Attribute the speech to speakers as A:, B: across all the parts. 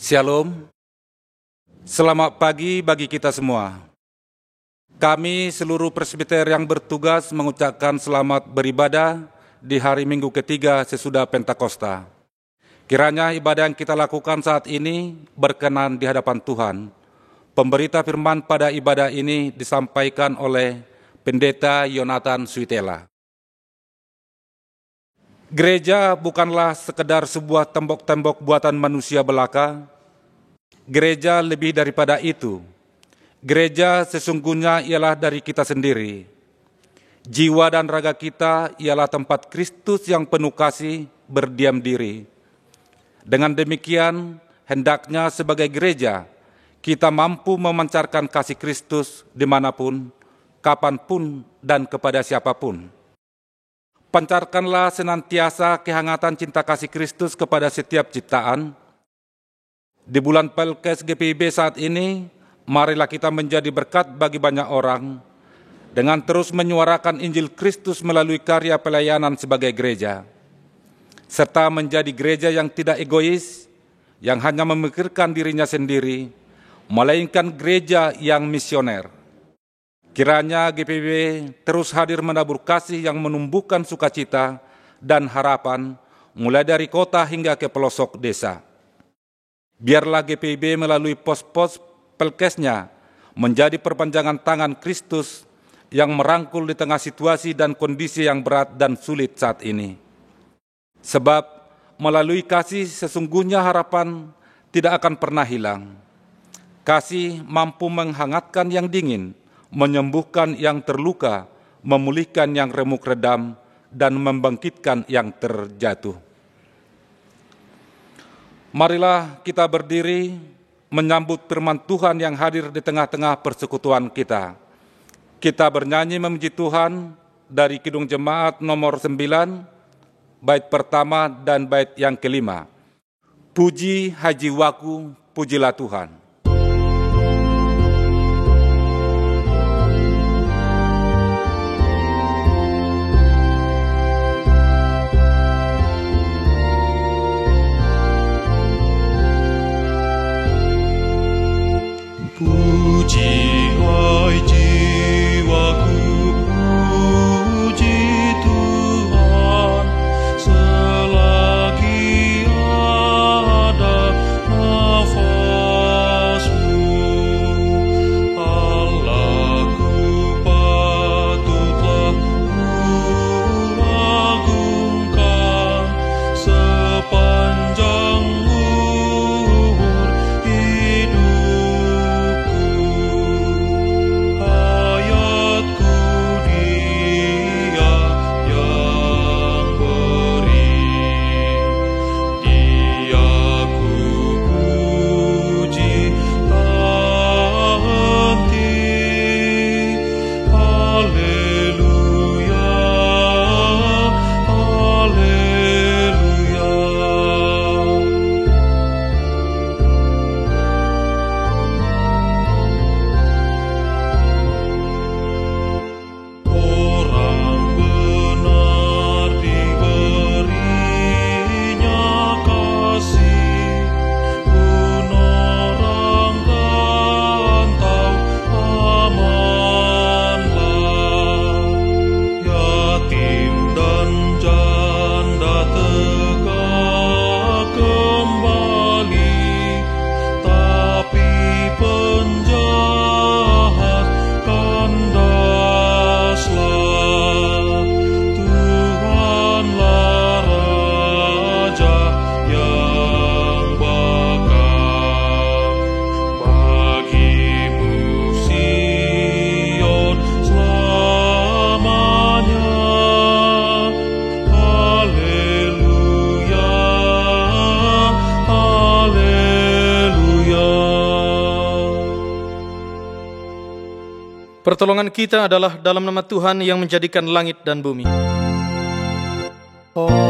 A: Shalom, selamat pagi bagi kita semua. Kami seluruh presbiter yang bertugas mengucapkan selamat beribadah di hari Minggu ketiga sesudah Pentakosta. Kiranya ibadah yang kita lakukan saat ini berkenan di hadapan Tuhan. Pemberita firman pada ibadah ini disampaikan oleh Pendeta Yonatan Suitela. Gereja bukanlah sekedar sebuah tembok-tembok buatan manusia belaka. Gereja lebih daripada itu. Gereja sesungguhnya ialah dari kita sendiri. Jiwa dan raga kita ialah tempat Kristus yang penuh kasih berdiam diri. Dengan demikian, hendaknya sebagai gereja, kita mampu memancarkan kasih Kristus dimanapun, kapanpun, dan kepada siapapun. Pancarkanlah senantiasa kehangatan cinta kasih Kristus kepada setiap ciptaan. Di bulan Pelkes GPIB saat ini, marilah kita menjadi berkat bagi banyak orang dengan terus menyuarakan Injil Kristus melalui karya pelayanan sebagai gereja, serta menjadi gereja yang tidak egois, yang hanya memikirkan dirinya sendiri, melainkan gereja yang misioner. Kiranya GPIB terus hadir menabur kasih yang menumbuhkan sukacita dan harapan mulai dari kota hingga ke pelosok desa. Biarlah GPIB melalui pos-pos Pelkesnya menjadi perpanjangan tangan Kristus yang merangkul di tengah situasi dan kondisi yang berat dan sulit saat ini. Sebab melalui kasih sesungguhnya harapan tidak akan pernah hilang. Kasih mampu menghangatkan yang dingin, menyembuhkan yang terluka, memulihkan yang remuk redam, dan membangkitkan yang terjatuh. Marilah kita berdiri menyambut firman Tuhan yang hadir di tengah-tengah persekutuan kita. Kita bernyanyi memuji Tuhan dari Kidung Jemaat nomor 9, bait pertama dan bait yang kelima. Puji hajiwaku, pujilah Tuhan.
B: Pertolongan kita adalah dalam nama Tuhan yang menjadikan langit dan bumi. Amin.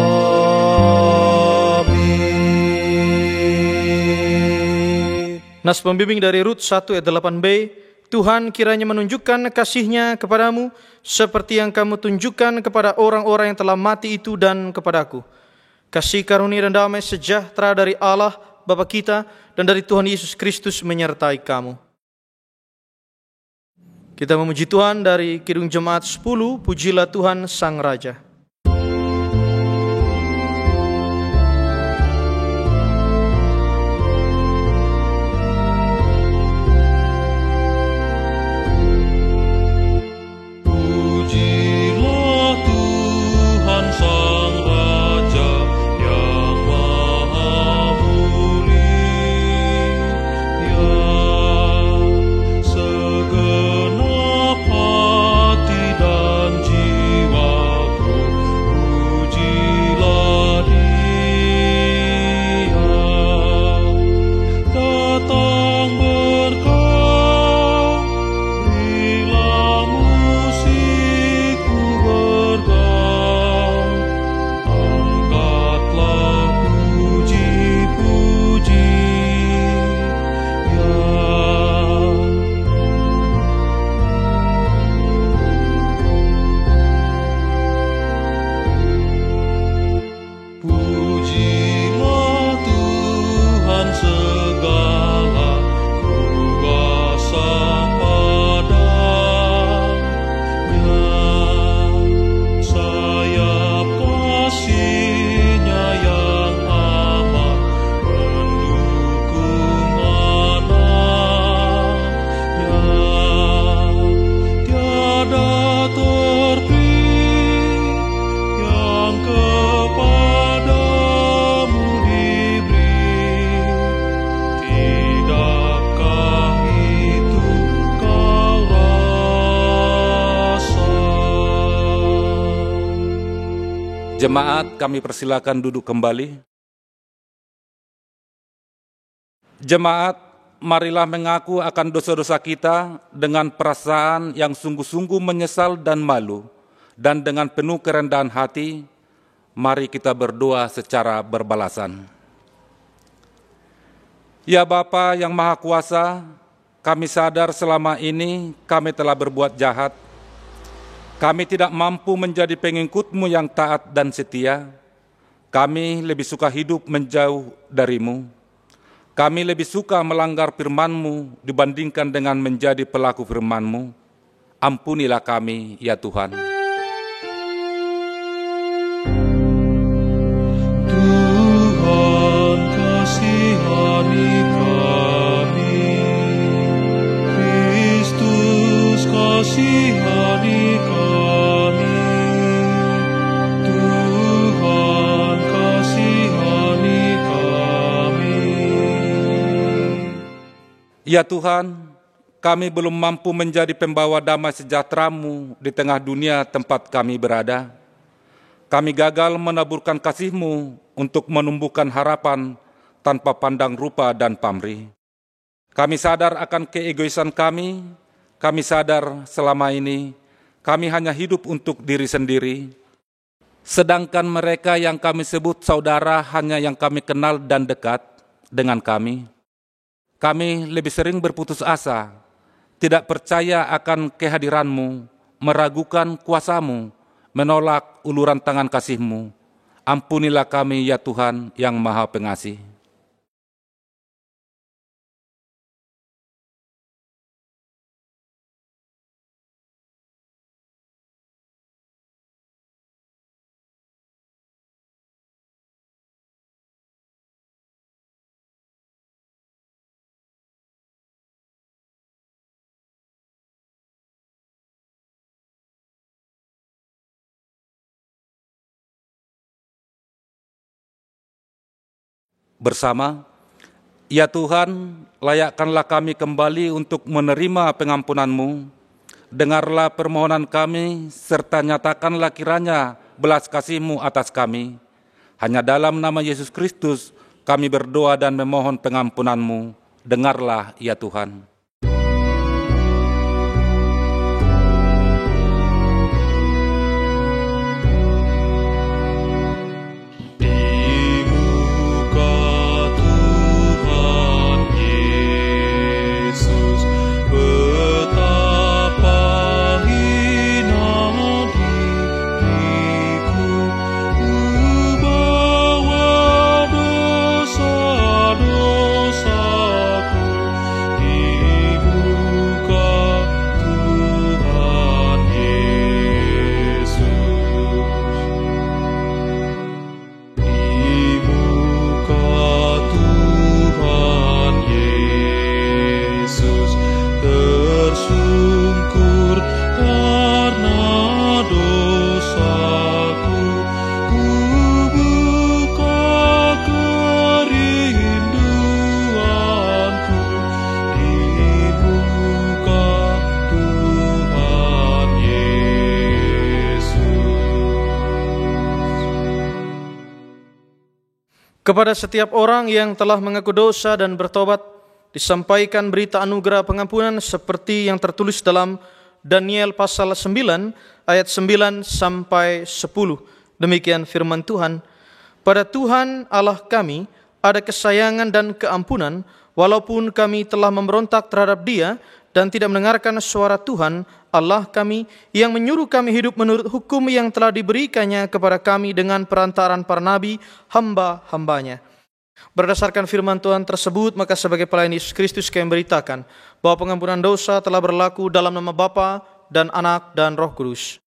B: Nas pembimbing dari Rut 1 ayat 8b, Tuhan kiranya menunjukkan kasih-Nya kepadamu seperti yang kamu tunjukkan kepada orang-orang yang telah mati itu dan kepadaku. Kasih karunia dan damai sejahtera dari Allah Bapa kita, dan dari Tuhan Yesus Kristus menyertai kamu. Kita memuji Tuhan dari Kidung Jemaat 10, Pujilah Tuhan Sang Raja.
A: Jemaat, kami persilakan duduk kembali. Jemaat, marilah mengaku akan dosa-dosa kita dengan perasaan yang sungguh-sungguh menyesal dan malu, dan dengan penuh kerendahan hati, mari kita berdoa secara berbalasan. Ya Bapa yang Maha Kuasa, kami sadar selama ini kami telah berbuat jahat. Kami tidak mampu menjadi pengikut-Mu yang taat dan setia. Kami lebih suka hidup menjauh dari-Mu. Kami lebih suka melanggar firman-Mu dibandingkan dengan menjadi pelaku firman-Mu. Ampunilah kami, ya Tuhan.
C: Tuhan, kasihani kami. Kristus, kasihani kami. Tuhan, kasihani kami.
A: Ya Tuhan, kami belum mampu menjadi pembawa damai sejahtera-Mu di tengah dunia tempat kami berada. Kami gagal menaburkan kasih-Mu untuk menumbuhkan harapan tanpa pandang rupa dan pamrih. Kami sadar akan keegoisan kami. Kami sadar selama ini kami hanya hidup untuk diri sendiri. Sedangkan mereka yang kami sebut saudara hanya yang kami kenal dan dekat dengan kami. Kami lebih sering berputus asa, tidak percaya akan kehadiran-Mu, meragukan kuasa-Mu, menolak uluran tangan kasih-Mu. Ampunilah kami, ya Tuhan yang Maha Pengasih. Bersama, ya Tuhan, layakkanlah kami kembali untuk menerima pengampunan-Mu. Dengarlah permohonan kami, serta nyatakanlah kiranya belas kasih-Mu atas kami. Hanya dalam nama Yesus Kristus kami berdoa dan memohon pengampunan-Mu. Dengarlah, ya Tuhan.
C: Dosa
B: Kepada setiap orang yang telah mengaku dosa dan bertobat, disampaikan berita anugerah pengampunan seperti yang tertulis dalam Daniel pasal 9 ayat 9 sampai 10. Demikian firman Tuhan. Pada Tuhan Allah kami ada kesayangan dan keampunan, walaupun kami telah memberontak terhadap Dia dan tidak mendengarkan suara Tuhan Allah kami yang menyuruh kami hidup menurut hukum yang telah diberikannya kepada kami dengan perantaraan para nabi, hamba-hambanya. Berdasarkan firman Tuhan tersebut, maka sebagai pelayan Yesus Kristus kami beritakan bahwa pengampunan dosa telah berlaku dalam nama Bapa dan Anak dan Roh Kudus.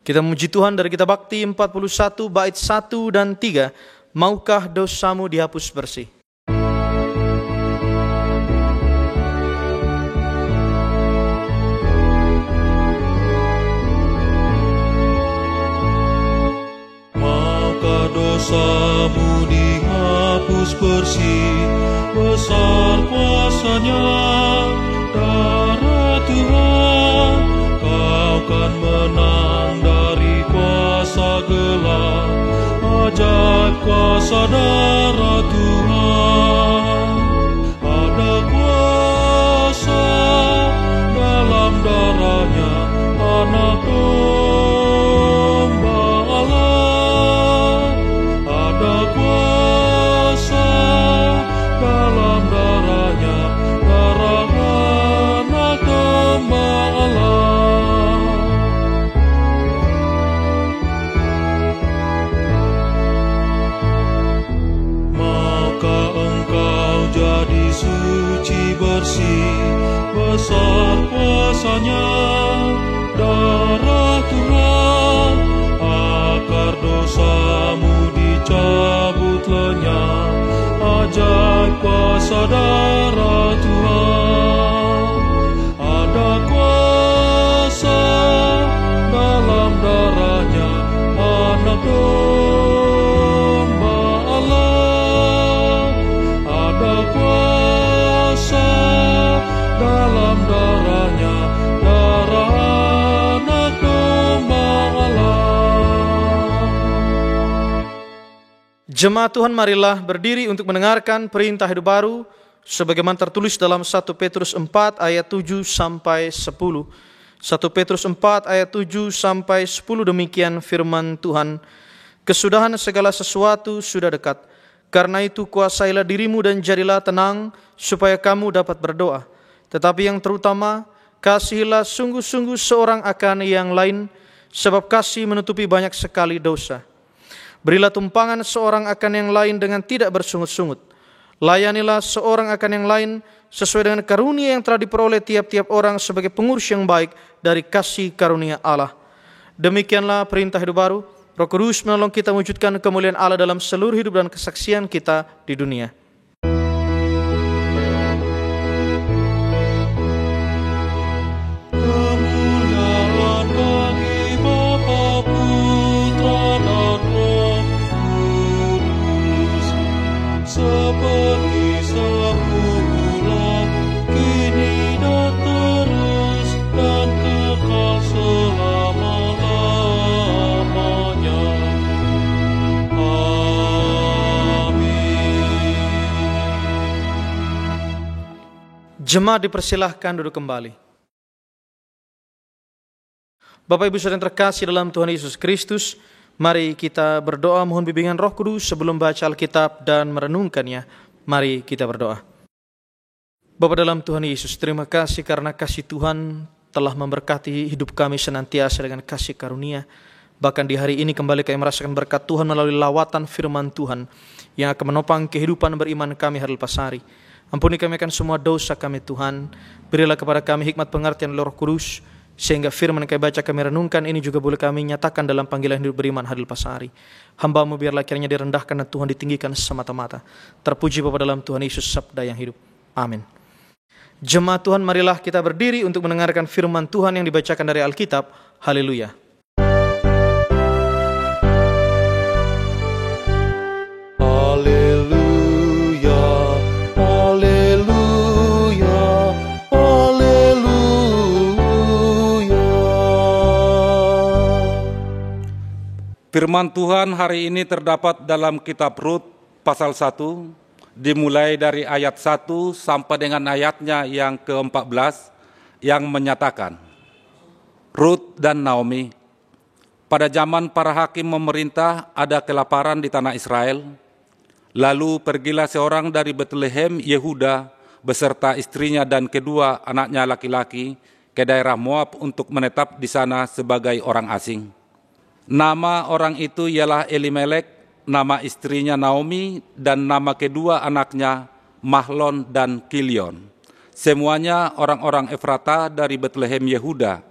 B: Kita memuji Tuhan dari kitab Bakti 41 bait 1 dan 3. Maukah dosamu dihapus bersih?
C: Dosamu dihapus bersih, besar kuasa-Nya, darah Tuhan, kau kan menang dari kuasa gelap, ajaib kuasa darah Tuhan. Ada kuasa dalam darah-Nya, Anak Domba Allah. Kuasa dalam darah-Nya, darah Anak Domba Allah. Maukah engkau jadi suci bersih, besar kuasa-Nya, darah Tuhan, akar dosamu cabut lenyap, ajaib kuasa darah Tuhan. Ada kuasa dalam darah-Nya, Anak Domba Allah. Ada kuasa dalam darah-Nya, darah Anak Domba Allah.
B: Jemaat Tuhan, marilah berdiri untuk mendengarkan perintah hidup baru sebagaimana tertulis dalam 1 Petrus 4 ayat 7 sampai 10. 1 Petrus 4 ayat 7 sampai 10, demikian firman Tuhan. Kesudahan segala sesuatu sudah dekat. Karena itu kuasailah dirimu dan jadilah tenang supaya kamu dapat berdoa. Tetapi yang terutama, kasihilah sungguh-sungguh seorang akan yang lain, sebab kasih menutupi banyak sekali dosa. Berilah tumpangan seorang akan yang lain dengan tidak bersungut-sungut. Layanilah seorang akan yang lain sesuai dengan karunia yang telah diperoleh tiap-tiap orang sebagai pengurus yang baik dari kasih karunia Allah. Demikianlah perintah hidup baru. Roh Kudus menolong kita mewujudkan kemuliaan Allah dalam seluruh hidup dan kesaksian kita di dunia.
C: Seperti semula, kini dan terus, dan kekal selama-lamanya. Amin.
B: Jemaat dipersilahkan duduk kembali. Bapak Ibu Saudara yang terkasih dalam Tuhan Yesus Kristus, mari kita berdoa mohon bimbingan Roh Kudus sebelum baca Alkitab dan merenungkannya. Mari kita berdoa. Bapa dalam Tuhan Yesus, terima kasih karena kasih Tuhan telah memberkati hidup kami senantiasa dengan kasih karunia. Bahkan di hari ini kembali kami merasakan berkat Tuhan melalui lawatan firman Tuhan yang akan menopang kehidupan beriman kami hari lepas hari. Ampuni kami akan semua dosa kami Tuhan. Berilah kepada kami hikmat pengertian Roh Kudus, sehingga firman yang kami baca kami renungkan ini juga boleh kami nyatakan dalam panggilan hidup beriman hari lepas hari. Hamba-Mu biarlah kiranya direndahkan dan Tuhan ditinggikan semata-mata. Terpuji Bapa dalam Tuhan Yesus sabda yang hidup. Amin. Jemaat Tuhan, marilah kita berdiri untuk mendengarkan firman Tuhan yang dibacakan dari Alkitab. Haleluya.
C: Haleluya, haleluya, haleluya.
A: Firman Tuhan hari ini terdapat dalam kitab Rut pasal 1, dimulai dari ayat 1 sampai dengan ayatnya yang ke-14 yang menyatakan, Rut dan Naomi. Pada zaman para hakim memerintah ada kelaparan di tanah Israel. Lalu pergilah seorang dari Betlehem, Yehuda, beserta istrinya dan kedua anaknya laki-laki ke daerah Moab untuk menetap di sana sebagai orang asing. Nama orang itu ialah Elimelek, nama istrinya Naomi, dan nama kedua anaknya Mahlon dan Kilion. Semuanya orang-orang Efrata dari Betlehem Yehuda.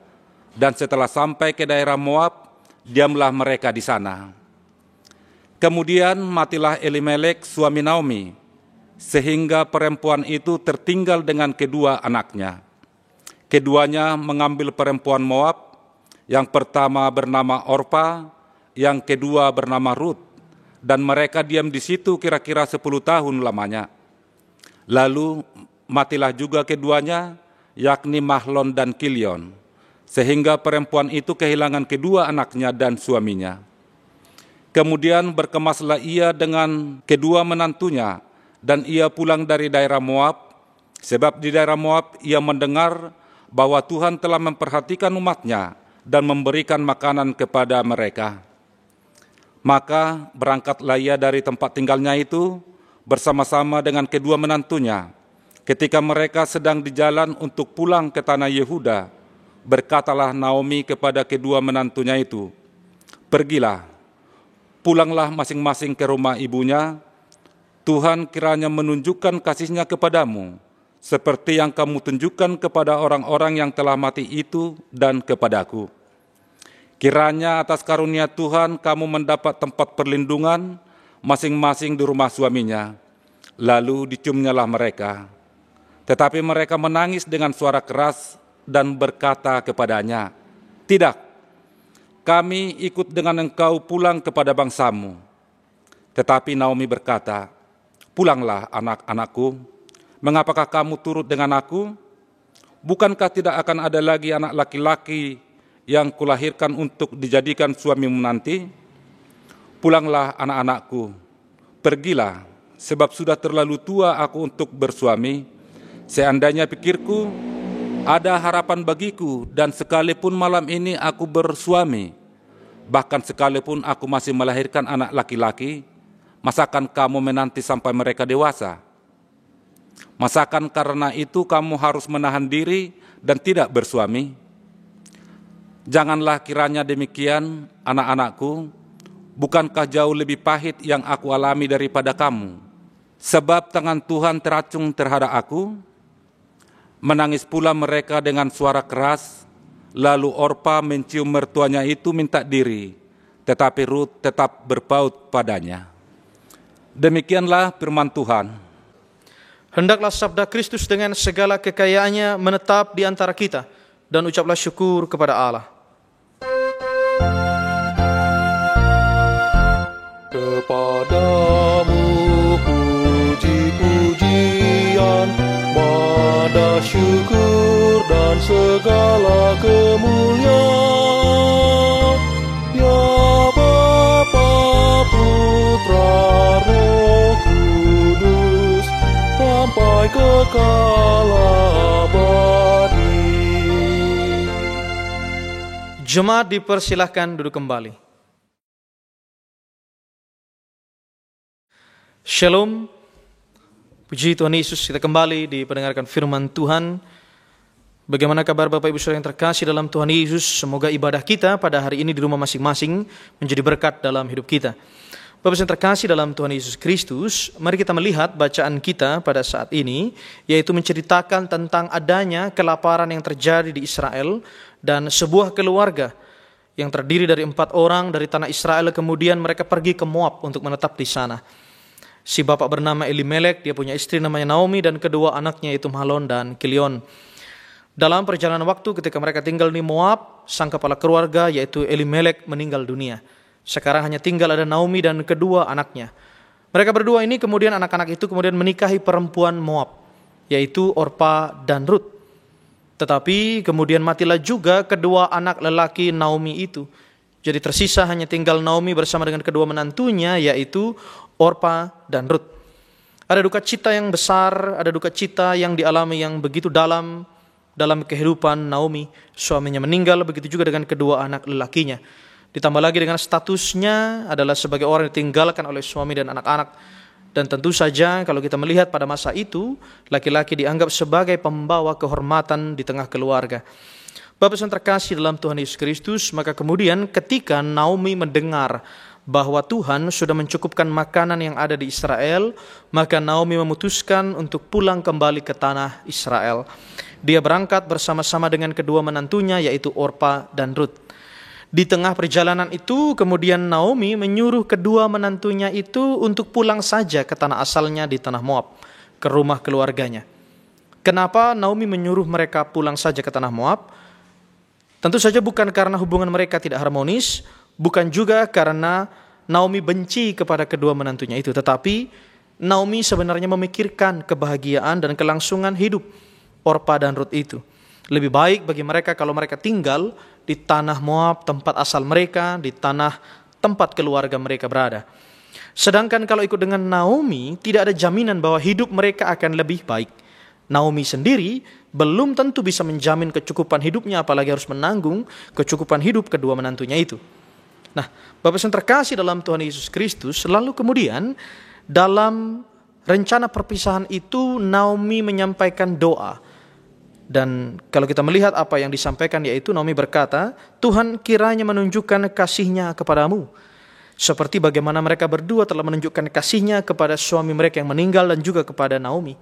A: Dan setelah sampai ke daerah Moab, diamlah mereka di sana. Kemudian matilah Elimelek suami Naomi, sehingga perempuan itu tertinggal dengan kedua anaknya. Keduanya mengambil perempuan Moab, yang pertama bernama Orpa, yang kedua bernama Rut, dan mereka diam di situ kira-kira 10 tahun lamanya. Lalu matilah juga keduanya, yakni Mahlon dan Kilion, sehingga perempuan itu kehilangan kedua anaknya dan suaminya. Kemudian berkemaslah ia dengan kedua menantunya, dan ia pulang dari daerah Moab, sebab di daerah Moab ia mendengar bahwa Tuhan telah memperhatikan umatnya dan memberikan makanan kepada mereka. Maka berangkatlah ia dari tempat tinggalnya itu bersama-sama dengan kedua menantunya. Ketika mereka sedang di jalan untuk pulang ke tanah Yehuda, berkatalah Naomi kepada kedua menantunya itu, "Pergilah, pulanglah masing-masing ke rumah ibunya. Tuhan kiranya menunjukkan kasih-Nya kepadamu, seperti yang kamu tunjukkan kepada orang-orang yang telah mati itu dan kepadaku. Kiranya atas karunia Tuhan kamu mendapat tempat perlindungan masing-masing di rumah suaminya." Lalu diciumnyalah mereka. Tetapi mereka menangis dengan suara keras dan berkata kepadanya, "Tidak, kami ikut dengan engkau pulang kepada bangsamu." Tetapi Naomi berkata, "Pulanglah anak-anakku, mengapakah kamu turut dengan aku? Bukankah tidak akan ada lagi anak laki-laki yang kulahirkan untuk dijadikan suamimu nanti? Pulanglah anak-anakku, pergilah, sebab sudah terlalu tua aku untuk bersuami. Seandainya pikirku, ada harapan bagiku, dan sekalipun malam ini aku bersuami, bahkan sekalipun aku masih melahirkan anak laki-laki, masakan kamu menanti sampai mereka dewasa? Masakan karena itu kamu harus menahan diri dan tidak bersuami? Janganlah kiranya demikian, anak-anakku. Bukankah jauh lebih pahit yang aku alami daripada kamu? Sebab tangan Tuhan teracung terhadap aku." Menangis pula mereka dengan suara keras. Lalu Orpa mencium mertuanya itu minta diri, tetapi Rut tetap berpaut padanya. Demikianlah firman Tuhan.
B: Hendaklah sabda Kristus dengan segala kekayaannya menetap di antara kita, dan ucaplah syukur kepada Allah.
C: Kepadamu puji-pujian, pada syukur dan segala kemuliaan, ya Bapa, Putra, Roh Kudus, sampai kekal abadi.
B: Jemaat dipersilahkan duduk kembali. Shalom, puji Tuhan Yesus. Kita kembali dipendengarkan firman Tuhan. Bagaimana kabar Bapak Ibu Saudara yang terkasih dalam Tuhan Yesus? Semoga ibadah kita pada hari ini di rumah masing-masing menjadi berkat dalam hidup kita. Bapak Ibu yang terkasih dalam Tuhan Yesus Kristus, mari kita melihat bacaan kita pada saat ini, yaitu menceritakan tentang adanya kelaparan yang terjadi di Israel dan sebuah keluarga yang terdiri dari 4 orang dari tanah Israel, kemudian mereka pergi ke Moab untuk menetap di sana. Si bapak bernama Elimelek, dia punya istri namanya Naomi, dan kedua anaknya yaitu Mahlon dan Kilion. Dalam perjalanan waktu ketika mereka tinggal di Moab, sang kepala keluarga yaitu Elimelek meninggal dunia. Sekarang hanya tinggal ada Naomi dan kedua anaknya. Mereka berdua ini kemudian anak-anak itu kemudian menikahi perempuan Moab, yaitu Orpa dan Rut. Tetapi kemudian matilah juga kedua anak lelaki Naomi itu, Jadi tersisa hanya tinggal Naomi bersama dengan kedua menantunya, yaitu Orpa dan Rut. Ada duka cita yang besar, ada duka cita yang dialami yang begitu dalam kehidupan Naomi. Suaminya meninggal, begitu juga dengan kedua anak lelakinya. Ditambah lagi dengan statusnya adalah sebagai orang yang ditinggalkan oleh suami dan anak-anak. Dan tentu saja kalau kita melihat pada masa itu, laki-laki dianggap sebagai pembawa kehormatan di tengah keluarga. Bapak yang terkasih dalam Tuhan Yesus Kristus, maka kemudian ketika Naomi mendengar bahwa Tuhan sudah mencukupkan makanan yang ada di Israel, maka Naomi memutuskan untuk pulang kembali ke tanah Israel. Dia berangkat bersama-sama dengan kedua menantunya, yaitu Orpa dan Rut. Di tengah perjalanan itu, kemudian Naomi menyuruh kedua menantunya itu untuk pulang saja ke tanah asalnya di tanah Moab, ke rumah keluarganya. Kenapa Naomi menyuruh mereka pulang saja ke tanah Moab? Tentu saja bukan karena hubungan mereka tidak harmonis, bukan juga karena Naomi benci kepada kedua menantunya itu, tetapi Naomi sebenarnya memikirkan kebahagiaan dan kelangsungan hidup Orpa dan Rut itu. Lebih baik bagi mereka kalau mereka tinggal di tanah Moab, tempat asal mereka, di tanah tempat keluarga mereka berada. Sedangkan kalau ikut dengan Naomi, tidak ada jaminan bahwa hidup mereka akan lebih baik. Naomi sendiri belum tentu bisa menjamin kecukupan hidupnya, apalagi harus menanggung kecukupan hidup kedua menantunya itu. Nah, Bapak yang terkasih dalam Tuhan Yesus Kristus, lalu kemudian dalam rencana perpisahan itu Naomi menyampaikan doa. Dan kalau kita melihat apa yang disampaikan, yaitu Naomi berkata, Tuhan kiranya menunjukkan kasih-Nya kepadamu, seperti bagaimana mereka berdua telah menunjukkan kasih-Nya kepada suami mereka yang meninggal dan juga kepada Naomi.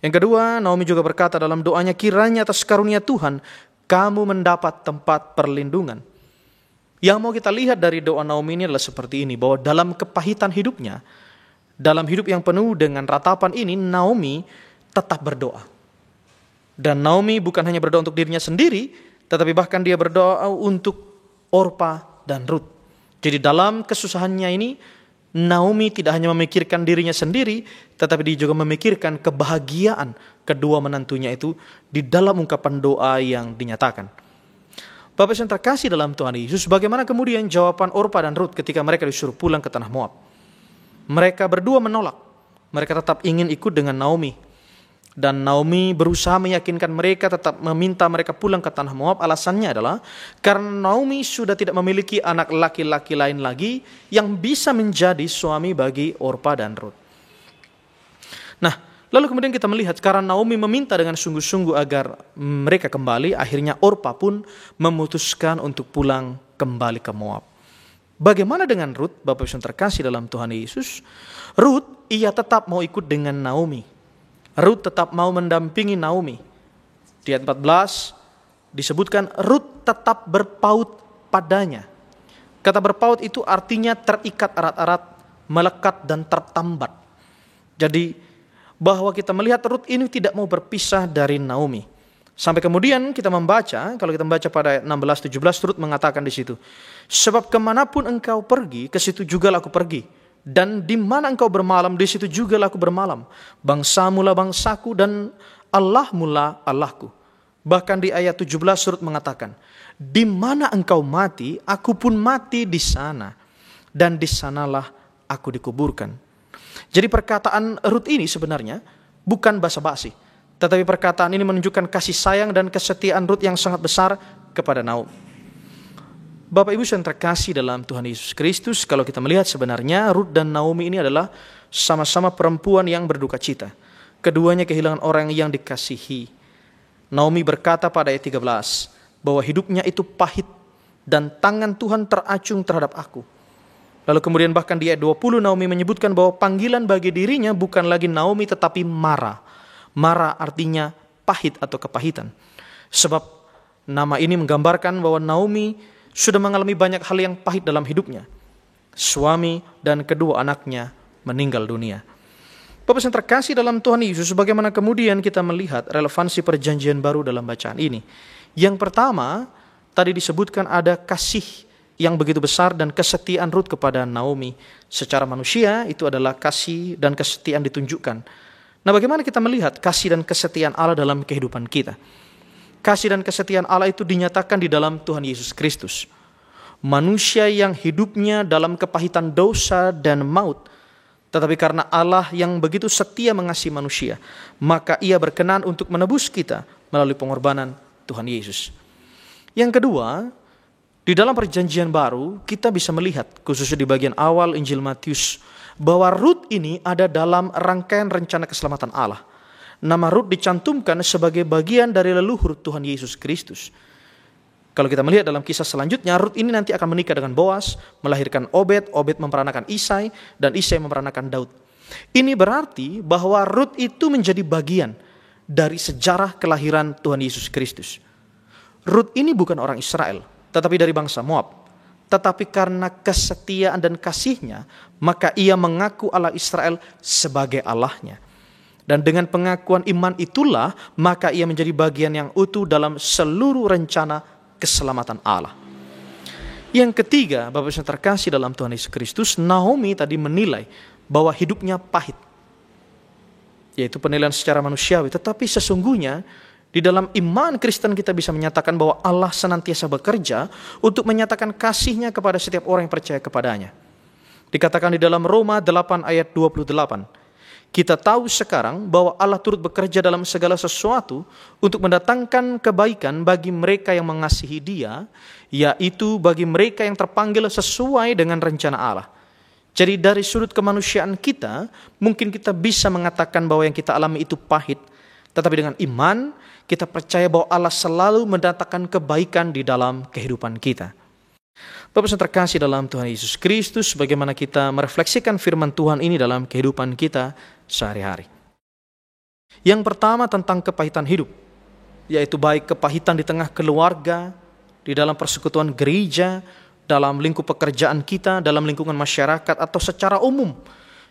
B: Yang kedua, Naomi juga berkata dalam doanya, kiranya atas karunia Tuhan kamu mendapat tempat perlindungan. Yang mau kita lihat dari doa Naomi ini adalah seperti ini, bahwa dalam kepahitan hidupnya, dalam hidup yang penuh dengan ratapan ini, Naomi tetap berdoa. Dan Naomi bukan hanya berdoa untuk dirinya sendiri, tetapi bahkan dia berdoa untuk Orpa dan Rut. Jadi dalam kesusahannya ini, Naomi tidak hanya memikirkan dirinya sendiri, tetapi dia juga memikirkan kebahagiaan kedua menantunya itu di dalam ungkapan doa yang dinyatakan. Bapak yang terkasih dalam Tuhan Yesus, bagaimana kemudian jawaban Orpa dan Rut ketika mereka disuruh pulang ke tanah Moab? Mereka berdua menolak. Mereka tetap ingin ikut dengan Naomi. Dan Naomi berusaha meyakinkan mereka, tetap meminta mereka pulang ke tanah Moab. Alasannya adalah karena Naomi sudah tidak memiliki anak laki-laki lain lagi yang bisa menjadi suami bagi Orpa dan Rut. Nah, lalu kemudian kita melihat karena Naomi meminta dengan sungguh-sungguh agar mereka kembali, akhirnya Orpa pun memutuskan untuk pulang kembali ke Moab. Bagaimana dengan Rut, Bapak yang terkasih dalam Tuhan Yesus? Rut, ia tetap mau ikut dengan Naomi. Rut tetap mau mendampingi Naomi. Di ayat 14 disebutkan Rut tetap berpaut padanya. Kata berpaut itu artinya terikat erat-erat, melekat dan tertambat. Jadi bahwa kita melihat Rut ini tidak mau berpisah dari Naomi. Sampai kemudian kita membaca, kalau kita membaca pada ayat 16-17, Rut mengatakan di situ, sebab kemanapun engkau pergi, ke situ juga aku pergi. Dan di mana engkau bermalam, di situ juga aku bermalam. Bangsamu lah bangsaku dan Allahmu lah Allahku. Bahkan di ayat 17 Rut mengatakan, di mana engkau mati, aku pun mati di sana. Dan di sanalah aku dikuburkan. Jadi perkataan Rut ini sebenarnya bukan basa-basi. Tetapi perkataan ini menunjukkan kasih sayang dan kesetiaan Rut yang sangat besar kepada Naomi. Bapak Ibu yang terkasih dalam Tuhan Yesus Kristus, kalau kita melihat sebenarnya Rut dan Naomi ini adalah sama-sama perempuan yang berduka cita. Keduanya kehilangan orang yang dikasihi. Naomi berkata pada ayat 13 bahwa hidupnya itu pahit dan tangan Tuhan teracung terhadap aku. Lalu kemudian bahkan di ayat 20 Naomi menyebutkan bahwa panggilan bagi dirinya bukan lagi Naomi tetapi Mara. Mara artinya pahit atau kepahitan. Sebab nama ini menggambarkan bahwa Naomi sudah mengalami banyak hal yang pahit dalam hidupnya. Suami dan kedua anaknya meninggal dunia. Bapak yang terkasih dalam Tuhan Yesus, bagaimana kemudian kita melihat relevansi perjanjian baru dalam bacaan ini. Yang pertama, tadi disebutkan ada kasih yang begitu besar dan kesetiaan Rut kepada Naomi. Secara manusia itu adalah kasih dan kesetiaan ditunjukkan. Nah, bagaimana kita melihat kasih dan kesetiaan Allah dalam kehidupan kita? Kasih dan kesetiaan Allah itu dinyatakan di dalam Tuhan Yesus Kristus. manusia yang hidupnya dalam kepahitan dosa dan maut. Tetapi karena Allah yang begitu setia mengasihi manusia, maka Ia berkenan untuk menebus kita melalui pengorbanan Tuhan Yesus. Yang kedua, di dalam perjanjian baru kita bisa melihat, khususnya di bagian awal Injil Matius, bahwa Rut ini ada dalam rangkaian rencana keselamatan Allah. Nama Rut dicantumkan sebagai bagian dari leluhur Tuhan Yesus Kristus. Kalau kita melihat dalam kisah selanjutnya, Rut ini nanti akan menikah dengan Boas, melahirkan Obed, Obed memperanakan Isai, dan Isai memperanakan Daud. Ini berarti bahwa Rut itu menjadi bagian dari sejarah kelahiran Tuhan Yesus Kristus. Rut ini bukan orang Israel, tetapi dari bangsa Moab. Tetapi karena kesetiaan dan kasihnya, maka ia mengaku Allah Israel sebagai Allahnya. Dan dengan pengakuan iman itulah, maka ia menjadi bagian yang utuh dalam seluruh rencana keselamatan Allah. Yang ketiga, Bapak Ibu terkasih dalam Tuhan Yesus Kristus, Naomi tadi menilai bahwa hidupnya pahit. Yaitu penilaian secara manusiawi. Tetapi sesungguhnya di dalam iman Kristen kita bisa menyatakan bahwa Allah senantiasa bekerja untuk menyatakan kasih-Nya kepada setiap orang yang percaya kepadanya. Dikatakan di dalam Roma 8 ayat 28. Kita tahu sekarang bahwa Allah turut bekerja dalam segala sesuatu untuk mendatangkan kebaikan bagi mereka yang mengasihi Dia, yaitu bagi mereka yang terpanggil sesuai dengan rencana Allah. Jadi dari sudut kemanusiaan kita, mungkin kita bisa mengatakan bahwa yang kita alami itu pahit, tetapi dengan iman, kita percaya bahwa Allah selalu mendatangkan kebaikan di dalam kehidupan kita. Bapak yang terkasih dalam Tuhan Yesus Kristus, bagaimana kita merefleksikan firman Tuhan ini dalam kehidupan kita sehari-hari. Yang pertama tentang kepahitan hidup, yaitu baik kepahitan di tengah keluarga, di dalam persekutuan gereja, dalam lingkup pekerjaan kita, dalam lingkungan masyarakat, atau secara umum,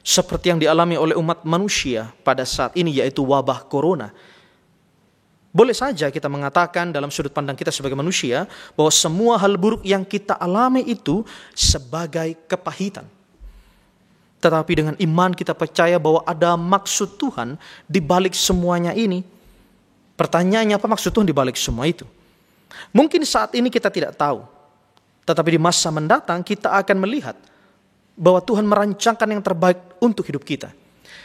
B: seperti yang dialami oleh umat manusia pada saat ini, yaitu wabah corona. Boleh saja kita mengatakan dalam sudut pandang kita sebagai manusia bahwa semua hal buruk yang kita alami itu sebagai kepahitan. Tetapi dengan iman kita percaya bahwa ada maksud Tuhan di balik semuanya ini. Pertanyaannya, apa maksud Tuhan di balik semua itu? Mungkin saat ini kita tidak tahu. Tetapi di masa mendatang kita akan melihat bahwa Tuhan merancangkan yang terbaik untuk hidup kita.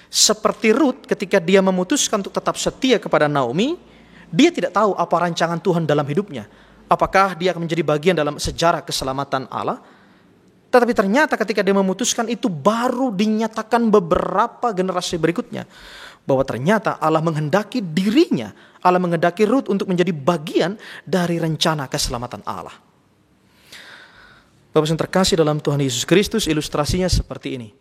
B: Seperti Rut ketika dia memutuskan untuk tetap setia kepada Naomi, dia tidak tahu apa rancangan Tuhan dalam hidupnya. Apakah dia akan menjadi bagian dalam sejarah keselamatan Allah? Tetapi ternyata ketika dia memutuskan itu, baru dinyatakan beberapa generasi berikutnya bahwa ternyata Allah menghendaki dirinya, Allah menghendaki Rut untuk menjadi bagian dari rencana keselamatan Allah. Bapak yang terkasih dalam Tuhan Yesus Kristus, ilustrasinya seperti ini.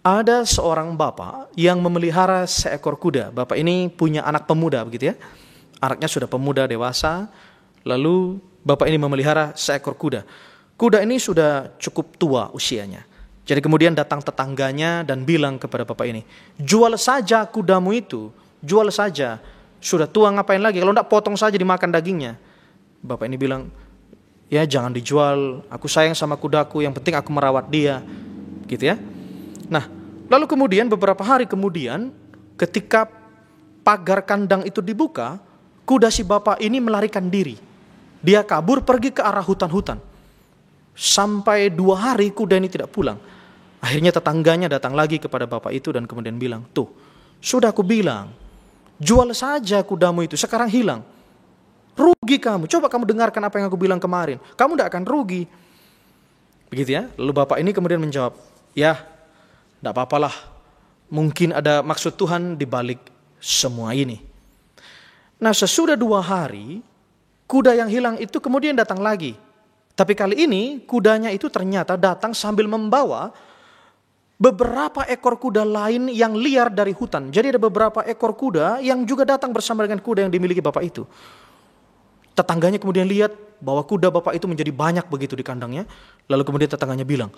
B: Ada seorang bapak yang memelihara seekor kuda. Bapak ini punya anak pemuda, begitu ya. Anaknya sudah pemuda dewasa, lalu bapak ini memelihara seekor kuda. Kuda ini sudah cukup tua usianya. Jadi kemudian datang tetangganya dan bilang kepada bapak ini, jual saja kudamu itu, jual saja. Sudah tua ngapain lagi, kalau tidak potong saja dimakan dagingnya. Bapak ini bilang, ya jangan dijual, aku sayang sama kudaku, yang penting aku merawat dia. Gitu ya. Nah, lalu kemudian beberapa hari kemudian ketika pagar kandang itu dibuka, kuda si bapak ini melarikan diri. Dia kabur pergi ke arah hutan-hutan. Sampai 2 hari kuda ini tidak pulang. Akhirnya tetangganya datang lagi kepada bapak itu dan kemudian bilang, tuh, sudah aku bilang, jual saja kudamu itu, sekarang hilang. Rugi kamu, coba kamu dengarkan apa yang aku bilang kemarin. Kamu tidak akan rugi. Begitu ya. Lalu bapak ini kemudian menjawab, ya, tidak apa-apalah. Mungkin ada maksud Tuhan di balik semua ini. Nah, sesudah 2 hari, kuda yang hilang itu kemudian datang lagi. Tapi kali ini kudanya itu ternyata datang sambil membawa beberapa ekor kuda lain yang liar dari hutan. Jadi ada beberapa ekor kuda yang juga datang bersama dengan kuda yang dimiliki bapak itu. Tetangganya kemudian lihat bahwa kuda bapak itu menjadi banyak begitu di kandangnya. Lalu kemudian tetangganya bilang,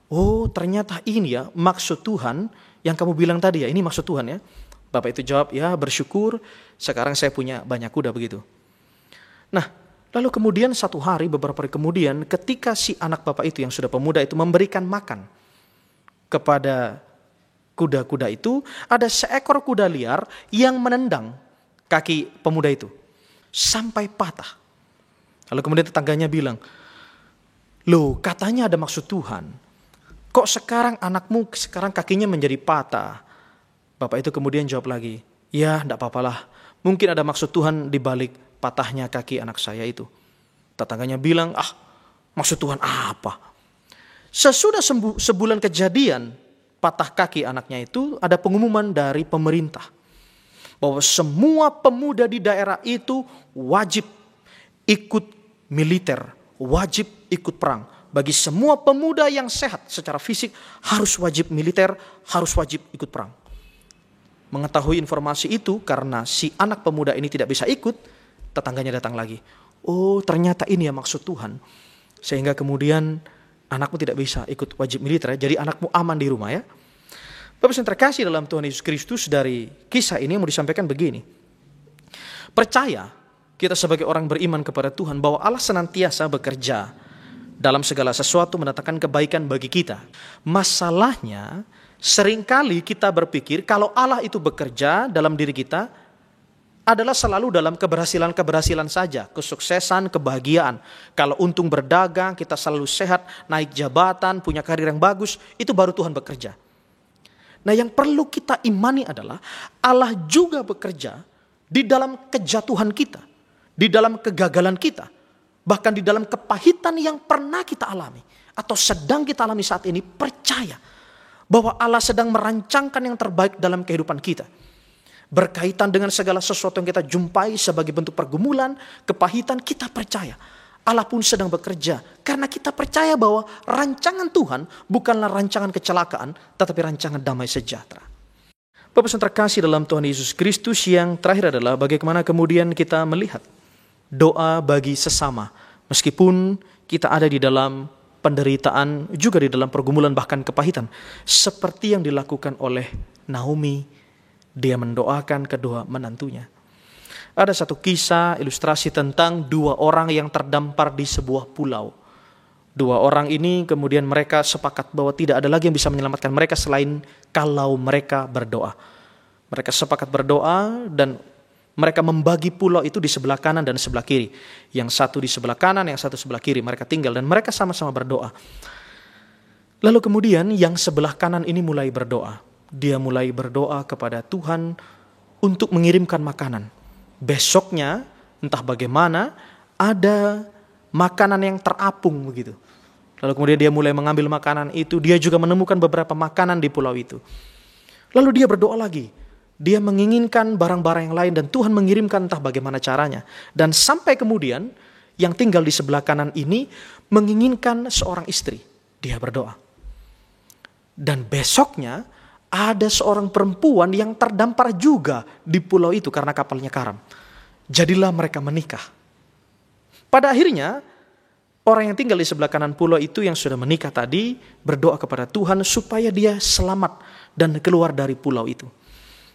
B: oh ternyata ini ya maksud Tuhan yang kamu bilang tadi ya, ini maksud Tuhan ya. Bapak itu jawab, ya bersyukur sekarang saya punya banyak kuda begitu. Nah, lalu kemudian satu hari, beberapa hari kemudian, ketika si anak bapak itu yang sudah pemuda itu memberikan makan kepada kuda-kuda itu, ada seekor kuda liar yang menendang kaki pemuda itu sampai patah. Lalu kemudian tetangganya bilang, Loh, katanya ada maksud Tuhan. Kok sekarang anakmu sekarang kakinya menjadi patah? Bapak itu kemudian jawab lagi, ya enggak apa-apalah. Mungkin ada maksud Tuhan di balik patahnya kaki anak saya itu. Tetangganya bilang, maksud Tuhan apa? Sesudah sebulan kejadian patah kaki anaknya itu, ada pengumuman dari pemerintah bahwa semua pemuda di daerah itu wajib ikut militer, wajib ikut perang. Bagi semua pemuda yang sehat secara fisik harus wajib militer, harus wajib ikut perang. Mengetahui informasi itu karena si anak pemuda ini tidak bisa ikut, tetangganya datang lagi. Oh, ternyata ini ya maksud Tuhan. Sehingga kemudian anakmu tidak bisa ikut wajib militer, jadi anakmu aman di rumah ya. Bapak yang terkasih dalam Tuhan Yesus Kristus, dari kisah ini mau disampaikan begini. Percaya kita sebagai orang beriman kepada Tuhan bahwa Allah senantiasa bekerja dalam segala sesuatu mendatangkan kebaikan bagi kita. Masalahnya seringkali kita berpikir kalau Allah itu bekerja dalam diri kita adalah selalu dalam keberhasilan-keberhasilan saja, kesuksesan, kebahagiaan. Kalau untung berdagang, kita selalu sehat, naik jabatan, punya karir yang bagus, itu baru Tuhan bekerja. Nah, yang perlu kita imani adalah Allah juga bekerja di dalam kejatuhan kita, di dalam kegagalan kita, bahkan di dalam kepahitan yang pernah kita alami atau sedang kita alami saat ini. Percaya bahwa Allah sedang merancangkan yang terbaik dalam kehidupan kita. Berkaitan dengan segala sesuatu yang kita jumpai sebagai bentuk pergumulan, kepahitan, kita percaya Allah pun sedang bekerja. Karena kita percaya bahwa rancangan Tuhan bukanlah rancangan kecelakaan, tetapi rancangan damai sejahtera. Bapak yang terkasih dalam Tuhan Yesus Kristus, yang terakhir adalah bagaimana kemudian kita melihat doa bagi sesama. Meskipun kita ada di dalam penderitaan, juga di dalam pergumulan bahkan kepahitan. Seperti yang dilakukan oleh Naomi, dia mendoakan kedua menantunya. Ada satu kisah ilustrasi tentang dua orang yang terdampar di sebuah pulau. Dua orang ini kemudian mereka sepakat bahwa tidak ada lagi yang bisa menyelamatkan mereka selain kalau mereka berdoa. Mereka sepakat berdoa dan mereka membagi pulau itu di sebelah kanan dan sebelah kiri. Yang satu di sebelah kanan, yang satu sebelah kiri. Mereka tinggal dan mereka sama-sama berdoa. Lalu kemudian yang sebelah kanan ini mulai berdoa. Dia mulai berdoa kepada Tuhan untuk mengirimkan makanan. Besoknya entah bagaimana ada makanan yang terapung begitu. Lalu kemudian dia mulai mengambil makanan itu. Dia juga menemukan beberapa makanan di pulau itu. Lalu dia berdoa lagi. Dia menginginkan barang-barang yang lain dan Tuhan mengirimkan entah bagaimana caranya. Dan sampai kemudian yang tinggal di sebelah kanan ini menginginkan seorang istri. Dia berdoa. Dan besoknya ada seorang perempuan yang terdampar juga di pulau itu karena kapalnya karam. Jadilah mereka menikah. Pada akhirnya orang yang tinggal di sebelah kanan pulau itu yang sudah menikah tadi berdoa kepada Tuhan supaya dia selamat dan keluar dari pulau itu.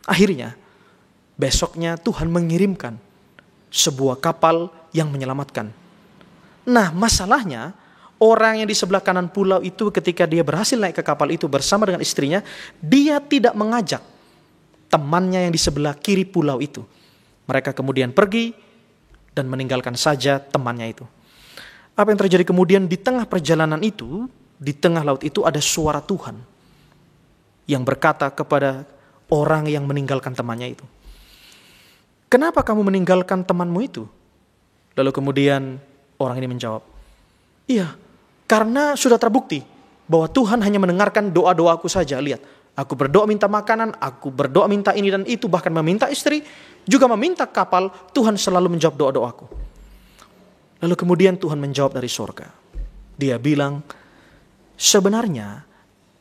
B: Akhirnya besoknya Tuhan mengirimkan sebuah kapal yang menyelamatkan. Nah, masalahnya orang yang di sebelah kanan pulau itu ketika dia berhasil naik ke kapal itu bersama dengan istrinya, dia tidak mengajak temannya yang di sebelah kiri pulau itu. Mereka kemudian pergi dan meninggalkan saja temannya itu. Apa yang terjadi kemudian di tengah perjalanan itu, di tengah laut itu ada suara Tuhan yang berkata kepada orang yang meninggalkan temannya itu. Kenapa kamu meninggalkan temanmu itu? Lalu kemudian orang ini menjawab, iya, karena sudah terbukti bahwa Tuhan hanya mendengarkan doa-doaku saja. Lihat, aku berdoa minta makanan, aku berdoa minta ini dan itu, bahkan meminta istri, juga meminta kapal, Tuhan selalu menjawab doa-doaku. Lalu kemudian Tuhan menjawab dari surga. Dia bilang, sebenarnya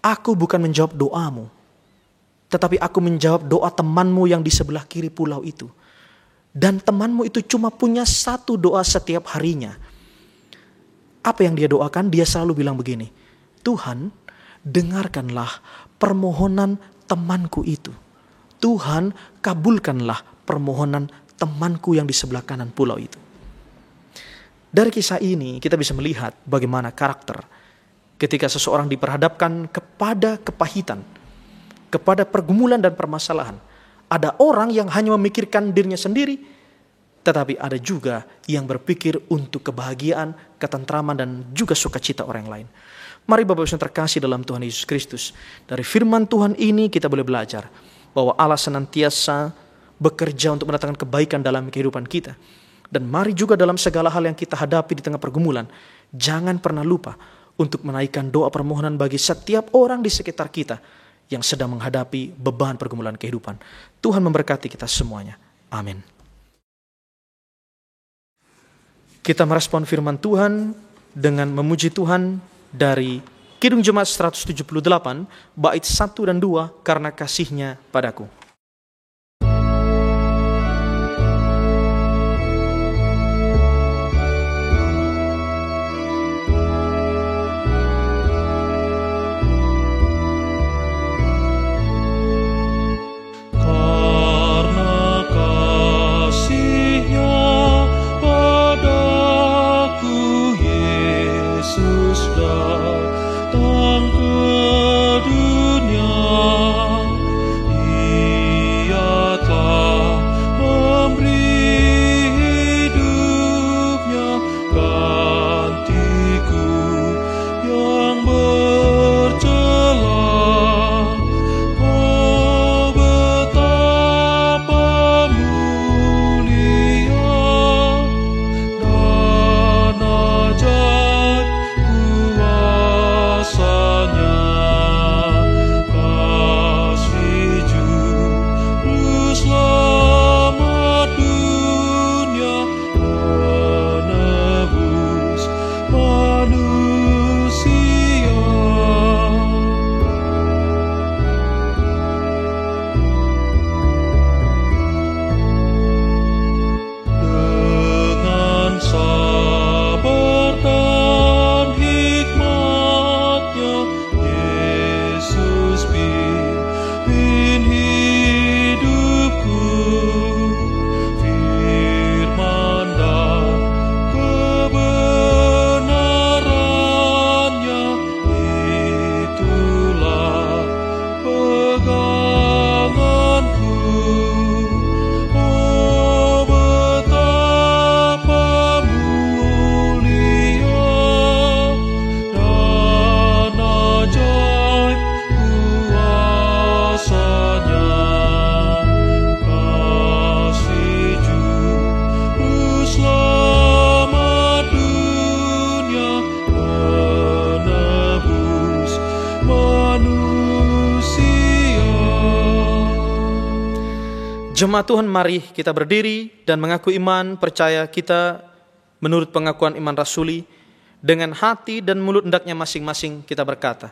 B: aku bukan menjawab doamu, tetapi aku menjawab doa temanmu yang di sebelah kiri pulau itu. Dan temanmu itu cuma punya satu doa setiap harinya. Apa yang dia doakan? Dia selalu bilang begini, Tuhan, dengarkanlah permohonan temanku itu. Tuhan, kabulkanlah permohonan temanku yang di sebelah kanan pulau itu. Dari kisah ini kita bisa melihat bagaimana karakter ketika seseorang diperhadapkan kepada kepahitan, kepada pergumulan dan permasalahan. Ada orang yang hanya memikirkan dirinya sendiri, tetapi ada juga yang berpikir untuk kebahagiaan, ketentraman, dan juga sukacita orang lain. Mari Bapak Ibu yang terkasih dalam Tuhan Yesus Kristus, dari firman Tuhan ini kita boleh belajar bahwa Allah senantiasa bekerja untuk mendatangkan kebaikan dalam kehidupan kita. Dan mari juga dalam segala hal yang kita hadapi di tengah pergumulan, jangan pernah lupa untuk menaikkan doa permohonan bagi setiap orang di sekitar kita yang sedang menghadapi beban pergumulan kehidupan. Tuhan memberkati kita semuanya. Amin. Kita merespon firman Tuhan dengan memuji Tuhan dari Kidung Jemaat 178, bait 1 dan 2, karena kasih-Nya padaku. Jemaat Tuhan, mari kita berdiri dan mengaku iman percaya kita menurut pengakuan iman rasuli. Dengan hati dan mulut hendaknya masing-masing kita berkata,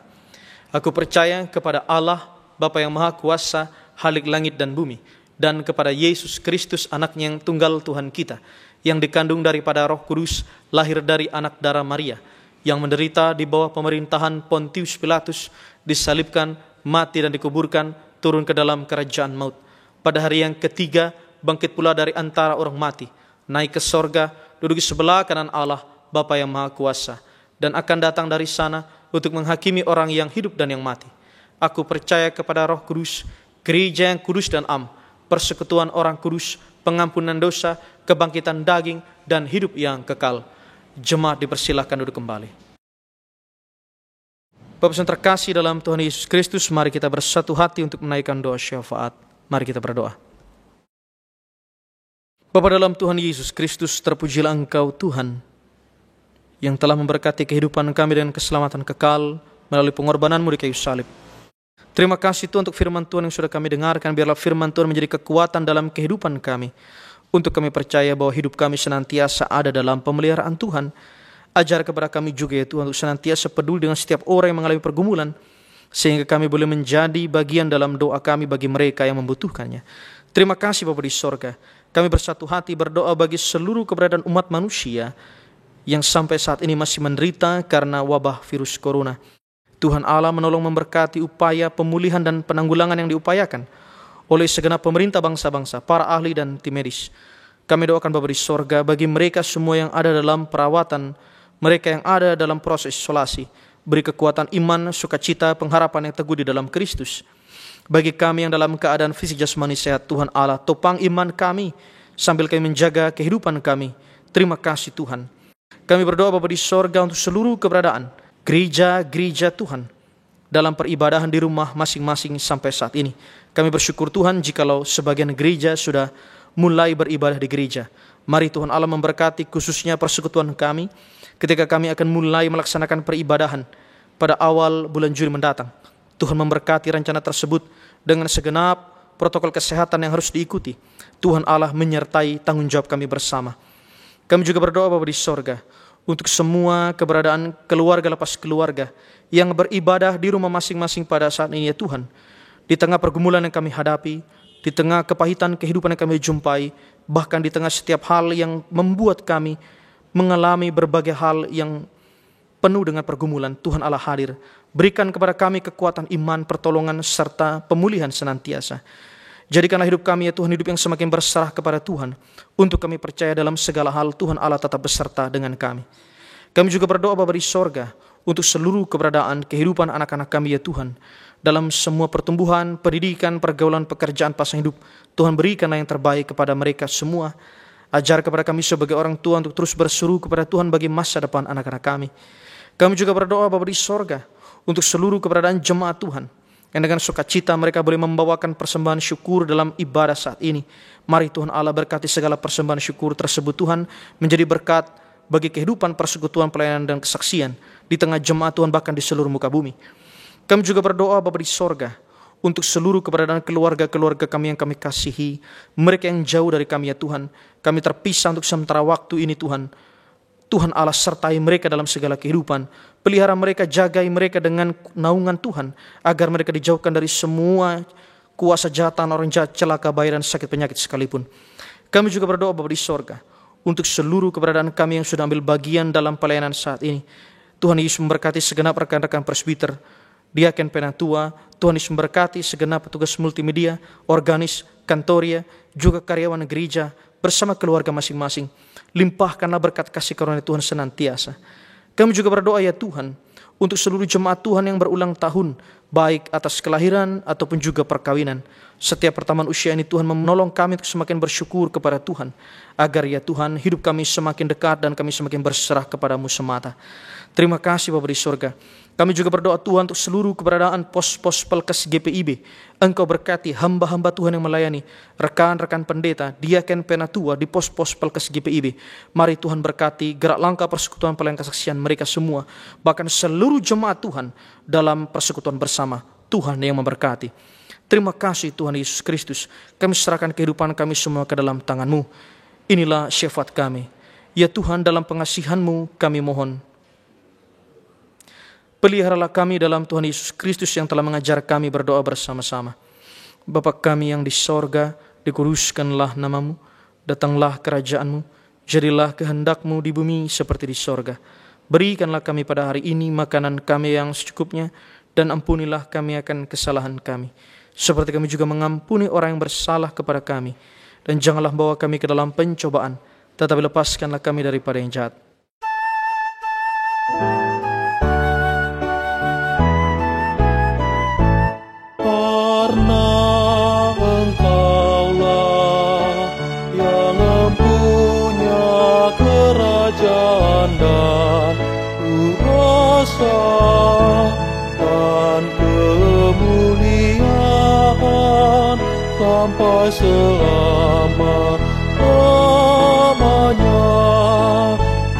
B: aku percaya kepada Allah, Bapa yang Maha Kuasa, Khalik langit dan bumi, dan kepada Yesus Kristus, anaknya yang tunggal Tuhan kita, yang dikandung daripada Roh Kudus, lahir dari anak darah Maria, yang menderita di bawah pemerintahan Pontius Pilatus, disalibkan, mati dan dikuburkan, turun ke dalam kerajaan maut. Pada hari yang ketiga, bangkit pula dari antara orang mati, naik ke sorga, duduk di sebelah kanan Allah, Bapa yang Maha Kuasa, dan akan datang dari sana untuk menghakimi orang yang hidup dan yang mati. Aku percaya kepada Roh Kudus, gereja yang kudus dan am, persekutuan orang kudus, pengampunan dosa, kebangkitan daging, dan hidup yang kekal. Jemaat dipersilahkan duduk kembali. Bapak yang terkasih dalam Tuhan Yesus Kristus, mari kita bersatu hati untuk menaikkan doa syafaat. Mari kita berdoa. Bapa dalam Tuhan Yesus Kristus, terpujilah Engkau Tuhan, yang telah memberkati kehidupan kami dengan keselamatan kekal melalui pengorbanan-Mu di kayu salib. Terima kasih Tuhan untuk firman Tuhan yang sudah kami dengarkan. Biarlah firman Tuhan menjadi kekuatan dalam kehidupan kami, untuk kami percaya bahwa hidup kami senantiasa ada dalam pemeliharaan Tuhan. Ajar kepada kami juga ya Tuhan, untuk senantiasa peduli dengan setiap orang yang mengalami pergumulan, sehingga kami boleh menjadi bagian dalam doa kami bagi mereka yang membutuhkannya. Terima kasih Bapa di sorga. Kami bersatu hati berdoa bagi seluruh keberadaan umat manusia yang sampai saat ini masih menderita karena wabah virus corona. Tuhan Allah menolong memberkati upaya pemulihan dan penanggulangan yang diupayakan oleh segenap pemerintah bangsa-bangsa, para ahli dan tim medis. Kami doakan Bapa di sorga bagi mereka semua yang ada dalam perawatan, mereka yang ada dalam proses isolasi. Beri kekuatan iman, sukacita, pengharapan yang teguh di dalam Kristus. Bagi kami yang dalam keadaan fisik jasmani sehat, Tuhan Allah, topang iman kami, sambil kami menjaga kehidupan kami. Terima kasih Tuhan. Kami berdoa Bapa di sorga untuk seluruh keberadaan gereja-gereja Tuhan dalam peribadahan di rumah masing-masing sampai saat ini. Kami bersyukur Tuhan jikalau sebagian gereja sudah mulai beribadah di gereja. Mari Tuhan Allah memberkati khususnya persekutuan kami ketika kami akan mulai melaksanakan peribadahan pada awal bulan Juli mendatang. Tuhan memberkati rencana tersebut dengan segenap protokol kesehatan yang harus diikuti. Tuhan Allah menyertai tanggung jawab kami bersama. Kami juga berdoa Bapa di sorga untuk semua keberadaan keluarga lepas keluarga yang beribadah di rumah masing-masing pada saat ini ya Tuhan. Di tengah pergumulan yang kami hadapi, di tengah kepahitan kehidupan yang kami jumpai, bahkan di tengah setiap hal yang membuat kami mengalami berbagai hal yang penuh dengan pergumulan, Tuhan Allah hadir. Berikan kepada kami kekuatan iman, pertolongan, serta pemulihan senantiasa. Jadikanlah hidup kami ya Tuhan, hidup yang semakin berserah kepada Tuhan. Untuk kami percaya dalam segala hal Tuhan Allah tetap beserta dengan kami. Kami juga berdoa Bapa di sorga untuk seluruh keberadaan kehidupan anak-anak kami ya Tuhan. Dalam semua pertumbuhan, pendidikan, pergaulan, pekerjaan, pasang hidup, Tuhan berikanlah yang terbaik kepada mereka semua. Ajar kepada kami sebagai orang tua untuk terus berseru kepada Tuhan bagi masa depan anak-anak kami. Kami juga berdoa Bapa di sorga untuk seluruh keberadaan jemaat Tuhan yang dengan sukacita mereka boleh membawakan persembahan syukur dalam ibadah saat ini. Mari Tuhan Allah berkati segala persembahan syukur tersebut Tuhan menjadi berkat bagi kehidupan persekutuan, pelayanan dan kesaksian di tengah jemaat Tuhan bahkan di seluruh muka bumi. Kami juga berdoa Bapa di sorga untuk seluruh keberadaan keluarga-keluarga kami yang kami kasihi, mereka yang jauh dari kami ya Tuhan. Kami terpisah untuk sementara waktu ini Tuhan. Tuhan Allah sertai mereka dalam segala kehidupan. Pelihara mereka, jagai mereka dengan naungan Tuhan, agar mereka dijauhkan dari semua kuasa jahatan orang jahat, celaka, bahaya dan sakit penyakit sekalipun. Kami juga berdoa Bapa di sorga untuk seluruh keberadaan kami yang sudah ambil bagian dalam pelayanan saat ini. Tuhan Yesus memberkati segenap rekan-rekan presbiter, diaken penatua. Tuhan Yesus memberkati segenap petugas multimedia, organis, kantoria, juga karyawan gereja bersama keluarga masing-masing. Limpahkanlah berkat kasih karunia Tuhan senantiasa. Kami juga berdoa ya Tuhan untuk seluruh jemaat Tuhan yang berulang tahun, baik atas kelahiran ataupun juga perkawinan. Setiap pertambahan usia ini Tuhan menolong kami untuk semakin bersyukur kepada Tuhan, agar ya Tuhan hidup kami semakin dekat dan kami semakin berserah kepadamu semata. Terima kasih Bapa di sorga. Kami juga berdoa Tuhan untuk seluruh keberadaan pos-pos Pelkes GPIB. Engkau berkati hamba-hamba Tuhan yang melayani, rekan-rekan pendeta, diaken penatua di pos-pos Pelkes GPIB. Mari Tuhan berkati gerak langkah persekutuan pelayanan kesaksian mereka semua, bahkan seluruh jemaat Tuhan dalam persekutuan bersama. Tuhan yang memberkati. Terima kasih Tuhan Yesus Kristus. Kami serahkan kehidupan kami semua ke dalam tangan-Mu. Inilah syafaat kami. Ya Tuhan, dalam pengasihan-Mu kami mohon. Peliharalah kami dalam Tuhan Yesus Kristus yang telah mengajar kami berdoa bersama-sama. Bapa kami yang di sorga, dikuduskanlah nama-Mu, datanglah kerajaan-Mu, jadilah kehendak-Mu di bumi seperti di sorga. Berikanlah kami pada hari ini makanan kami yang secukupnya, dan ampunilah kami akan kesalahan kami, seperti kami juga mengampuni orang yang bersalah kepada kami. Dan janganlah bawa kami ke dalam pencobaan, tetapi lepaskanlah kami daripada yang jahat.
C: Dan kemuliaan sampai selama-lamanya.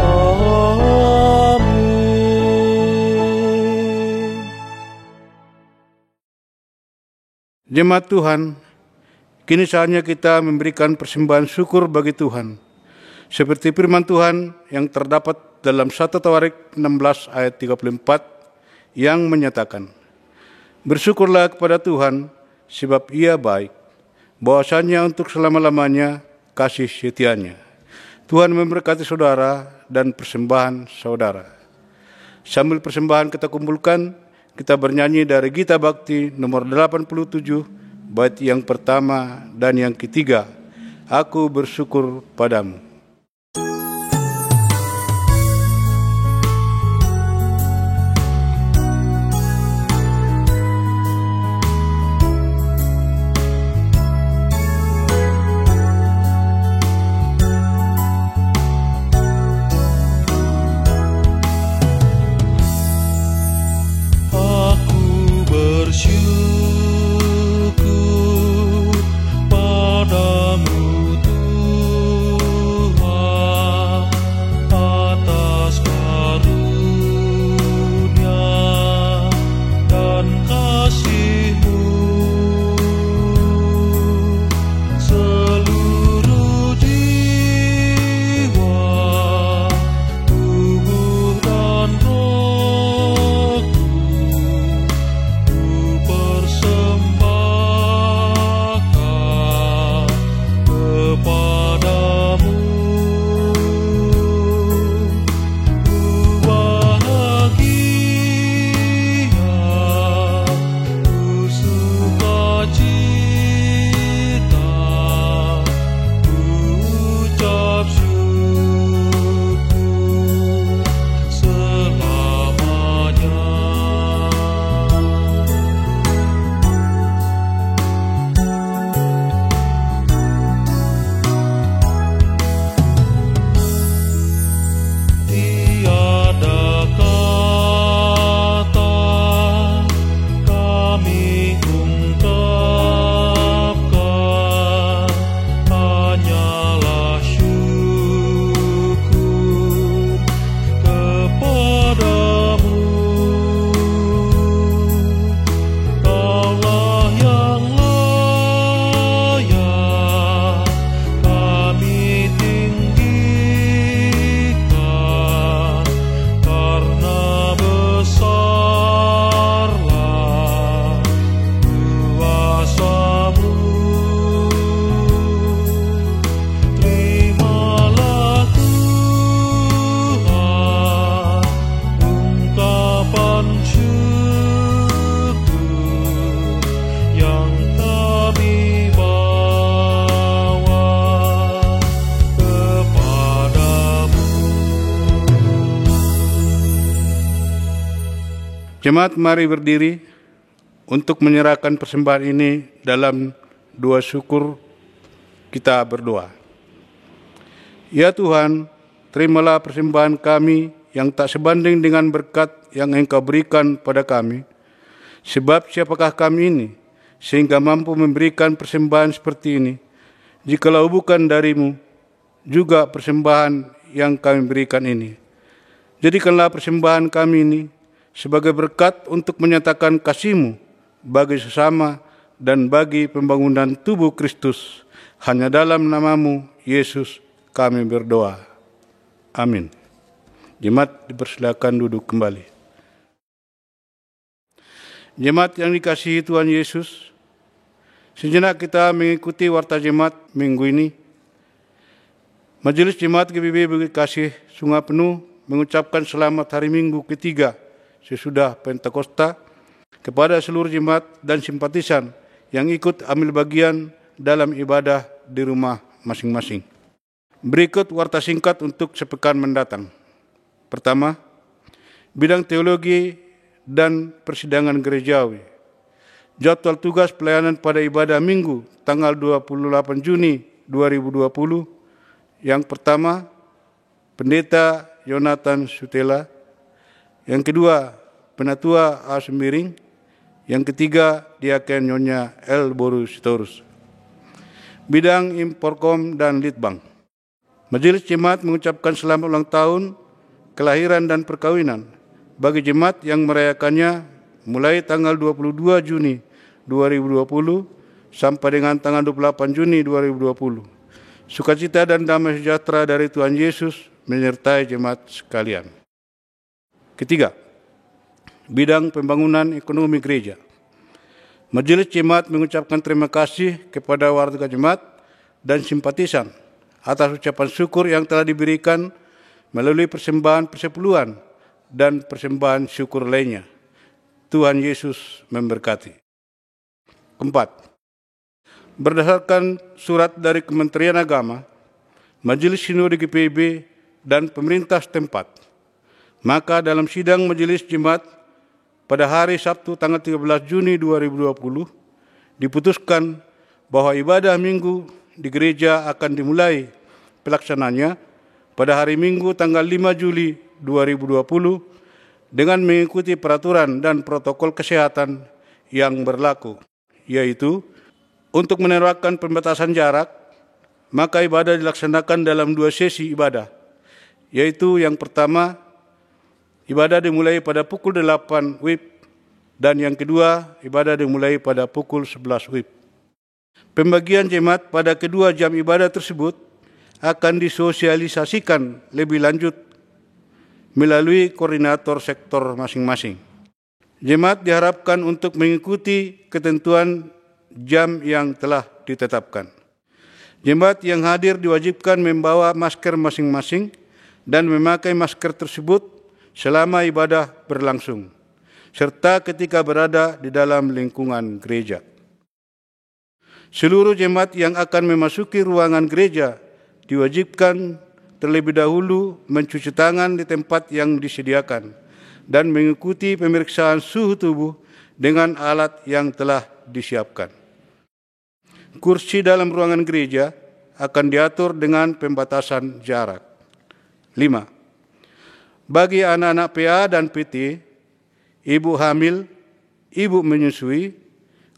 C: Amin.
D: Jemaat Tuhan, kini saatnya kita memberikan persembahan syukur bagi Tuhan. Seperti firman Tuhan yang terdapat dalam 1 Tawarik 16 ayat 34 yang menyatakan, bersyukurlah kepada Tuhan sebab Ia baik, bahwasanya untuk selama-lamanya kasih setianya. Tuhan memberkati saudara dan persembahan saudara. Sambil persembahan kita kumpulkan, kita bernyanyi dari Gita Bakti nomor 87, bait yang pertama dan yang ketiga, Aku bersyukur padamu.
C: bersyukur padamu Tuhan atas karunia dan kasih-Mu. Seluruh jiwa, tubuh dan rohku ku persembahkan kepadamu. Ku bahagia, ku sukacita, ku ucap syukur selamanya. Tiada kata kami ungkapkan, hanyalah syukur kepadamu. Kaulah yang layak kami tinggikan, karena besarlah kuasa-Mu. Terimalah Tuhan ungkapan syukur yang kami bawa kepadamu.
D: Jemaat, mari berdiri untuk menyerahkan persembahan ini dalam doa syukur. Kita berdoa. Ya Tuhan, terimalah persembahan kami yang tak sebanding dengan berkat yang Engkau berikan pada kami. Sebab siapakah kami ini sehingga mampu memberikan persembahan seperti ini, jikalau bukan dari-Mu juga persembahan yang kami berikan ini. Jadikanlah persembahan kami ini sebagai berkat untuk menyatakan kasih-Mu bagi sesama dan bagi pembangunan tubuh Kristus. Hanya dalam nama-Mu, Yesus, kami berdoa. Amin. Jemaat dipersilakan duduk kembali. Jemaat yang dikasihi Tuhan Yesus, sejenak kita mengikuti warta jemaat minggu ini. Majelis Jemaat GBB Bukit Kasih Sungai Penuh mengucapkan selamat hari Minggu ketiga sesudah Pentakosta kepada seluruh jemaat dan simpatisan yang ikut ambil bagian dalam ibadah di rumah masing-masing. Berikut warta singkat untuk sepekan mendatang. Pertama, bidang teologi dan persidangan gerejawi. Jadwal tugas pelayanan pada ibadah Minggu tanggal 28 Juni 2020. Yang pertama, Pendeta Yonatan Sutela. Yang kedua, Penatua A. Sembiring. Yang ketiga, Diaken Nyonya L. Boru Sitorus. Bidang Imporkom dan Litbang. Majelis Jemaat mengucapkan selamat ulang tahun, kelahiran dan perkawinan bagi jemaat yang merayakannya mulai tanggal 22 Juni 2020 sampai dengan tanggal 28 Juni 2020. Sukacita dan damai sejahtera dari Tuhan Yesus menyertai jemaat sekalian. Ketiga, bidang pembangunan ekonomi gereja. Majelis Jemaat mengucapkan terima kasih kepada warga jemaat dan simpatisan atas ucapan syukur yang telah diberikan melalui persembahan persepuluhan dan persembahan syukur lainnya. Tuhan Yesus memberkati. Keempat, berdasarkan surat dari Kementerian Agama, Majelis Sinode GPIB dan pemerintah setempat, maka dalam sidang Majelis Jemaat pada hari Sabtu tanggal 13 Juni 2020 diputuskan bahwa ibadah Minggu di gereja akan dimulai pelaksananya pada hari Minggu tanggal 5 Juli 2020 dengan mengikuti peraturan dan protokol kesehatan yang berlaku, yaitu untuk menerapkan pembatasan jarak, maka ibadah dilaksanakan dalam 2 sesi ibadah, yaitu yang pertama, ibadah dimulai pada pukul 8 WIB, dan yang kedua, ibadah dimulai pada pukul 11 WIB. Pembagian jemaat pada kedua jam ibadah tersebut akan disosialisasikan lebih lanjut melalui koordinator sektor masing-masing. Jemaat diharapkan untuk mengikuti ketentuan jam yang telah ditetapkan. Jemaat yang hadir diwajibkan membawa masker masing-masing dan memakai masker tersebut selama ibadah berlangsung, serta ketika berada di dalam lingkungan gereja. Seluruh jemaat yang akan memasuki ruangan gereja diwajibkan terlebih dahulu mencuci tangan di tempat yang disediakan dan mengikuti pemeriksaan suhu tubuh dengan alat yang telah disiapkan. Kursi dalam ruangan gereja akan diatur dengan pembatasan jarak. 5. Bagi anak-anak PA dan PT, ibu hamil, ibu menyusui,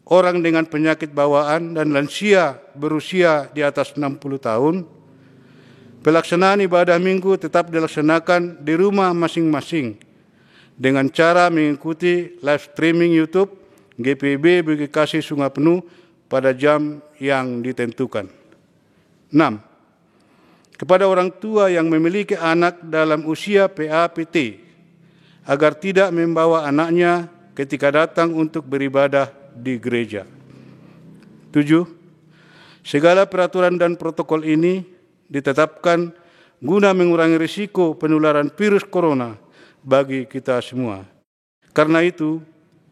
D: orang dengan penyakit bawaan dan lansia berusia di atas 60 tahun, pelaksanaan ibadah minggu tetap dilaksanakan di rumah masing-masing dengan cara mengikuti live streaming YouTube GPIB Bekasi Sungai Penuh pada jam yang ditentukan. 6. Kepada orang tua yang memiliki anak dalam usia PA-PT, agar tidak membawa anaknya ketika datang untuk beribadah di gereja. 7. Segala peraturan dan protokol ini ditetapkan guna mengurangi risiko penularan virus corona bagi kita semua. Karena itu,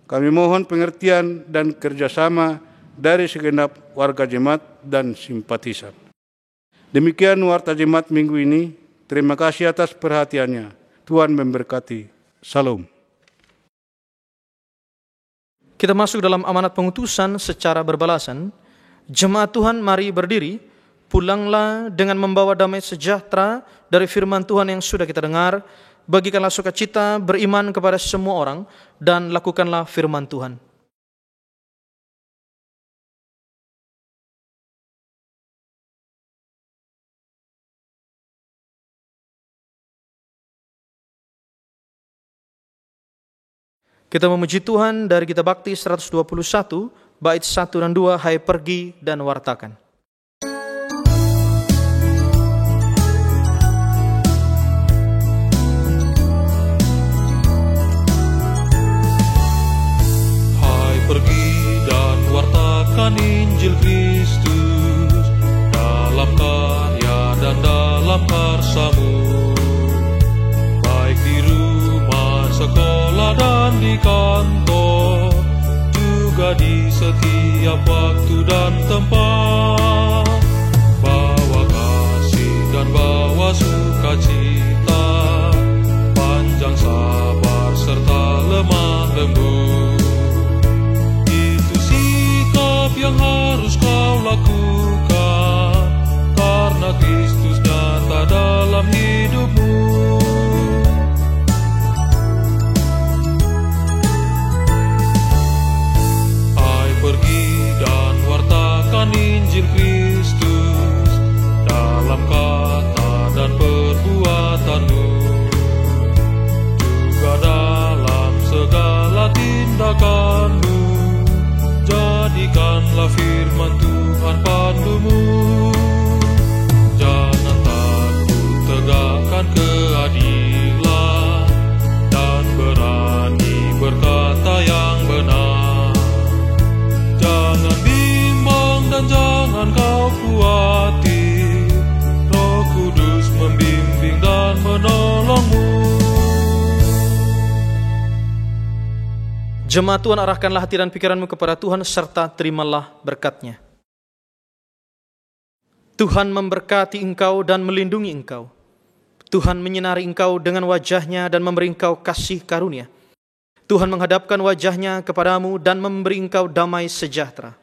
D: kami mohon pengertian dan kerjasama dari segenap warga jemaat dan simpatisan. Demikian warta jemaat minggu ini. Terima kasih atas perhatiannya. Tuhan memberkati. Salam.
B: Kita masuk dalam amanat pengutusan secara berbalasan. Jemaat Tuhan, mari berdiri. Pulanglah dengan membawa damai sejahtera dari firman Tuhan yang sudah kita dengar. Bagikanlah sukacita beriman kepada semua orang dan lakukanlah firman Tuhan. Kita memuji Tuhan dari Kitab Bakti 121, bait 1 dan 2, hai pergi dan wartakan.
C: Hai pergi dan wartakan Injil Kristus dalam karya dan dalam karsamu, baik di rumah, sekolah dan di kantor, juga di setiap waktu dan tempat. Bawa kasih dan bawa sukacita, panjang sabar serta lemah lembut. Itu sikap yang harus kau lakukan, karena Kristus nyata dalam hidupmu. Injil Kristus dalam kata dan perbuatanmu, juga dalam segala tindakanmu. Jadikanlah firman Tuhan pandumu. Jangan takut tegakkan keadilan dan berani berkata yang benar. Jangan dan jangan kau khawatir, Roh Kudus membimbing dan menolongmu.
B: Jemaat Tuhan, arahkanlah hati dan pikiranmu kepada Tuhan serta terimalah berkat-Nya. Tuhan memberkati engkau dan melindungi engkau. Tuhan menyinari engkau dengan wajah-Nya dan memberi engkau kasih karunia. Tuhan menghadapkan wajah-Nya kepadamu dan memberi engkau damai sejahtera.